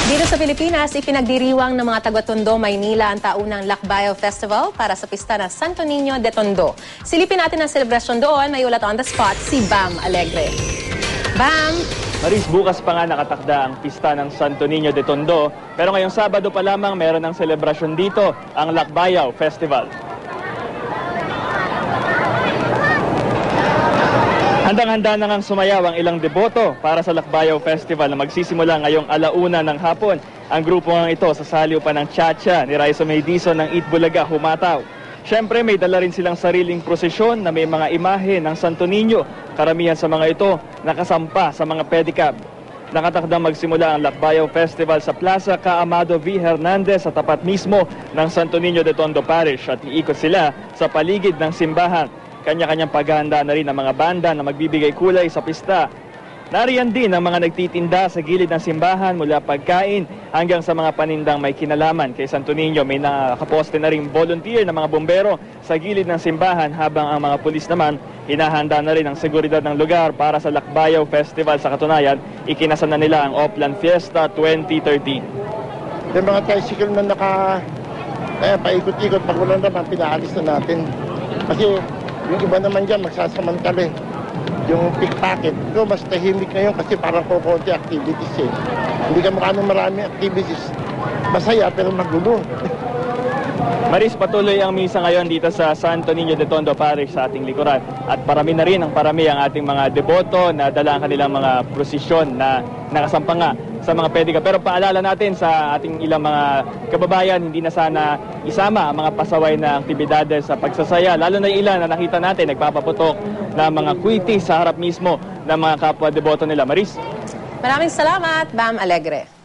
Dito sa Pilipinas, ipinagdiriwang ng mga taga-Tondo, Maynila ang taunang Lakbayo Festival para sa pista na Santo Niño de Tondo. Silipin natin ang selebrasyon doon, may ulat on the spot si Bam Alegre. Bam! Maris, bukas pa nga nakatakda ang pista ng Santo Niño de Tondo, pero ngayong Sabado pa lamang meron ng selebrasyon dito, ang Lakbayo Festival. Handang-handa na ngang sumayaw ang ilang deboto para sa Lakbayo Festival na magsisimula ngayong 1:00 ng hapon. Ang grupo nga ito sasaliw pa ng Chacha ni Raisa May Dizon ng Itbulaga Humataw. Siyempre may dala rin silang sariling prosesyon na may mga imahe ng Santo Niño. Karamihan sa mga ito nakasampa sa mga pedicab. Nakatakdang magsimula ang Lakbayo Festival sa Plaza Caamado V. Hernandez sa tapat mismo ng Santo Niño de Tondo Parish at iikot sila sa paligid ng simbahan. Kanya-kanyang paghahanda na rin ang mga banda na magbibigay kulay sa pista. Nariyan din ang mga nagtitinda sa gilid ng simbahan mula pagkain hanggang sa mga panindang may kinalaman kay Santo Niño. May nakaposte na rin volunteer na mga bombero sa gilid ng simbahan habang ang mga pulis naman hinahanda na rin ang seguridad ng lugar para sa Lakbayo Festival. Sa katunayan, ikinasa na nila ang Oplan Fiesta 2030. Yung mga tricycle na paikot-ikot, pag wala naman, pinaalis na natin. Kasi yung iba naman dyan, magsasamantala eh. Yung pickpocket, ito mas tahimik ngayon kasi parang kukunti activities eh. Hindi ka mukha ng maraming activities. Masaya pero magulo. Maris, patuloy ang misa ngayon dito sa Santo Niño de Tondo Parish sa ating likuran. At parami na rin ang ating mga deboto na dala ang kanilang mga prosesyon na nakasampa nga sa mga pedicab. Pero paalala natin sa ating ilang mga kababayan, hindi na sana isama ang mga pasaway na aktibidades sa pagsasaya. Lalo na yung ilan na nakita natin, nagpapaputok na mga kwiti sa harap mismo ng mga kapwa deboto nila. Maris? Maraming salamat, Bam Alegre.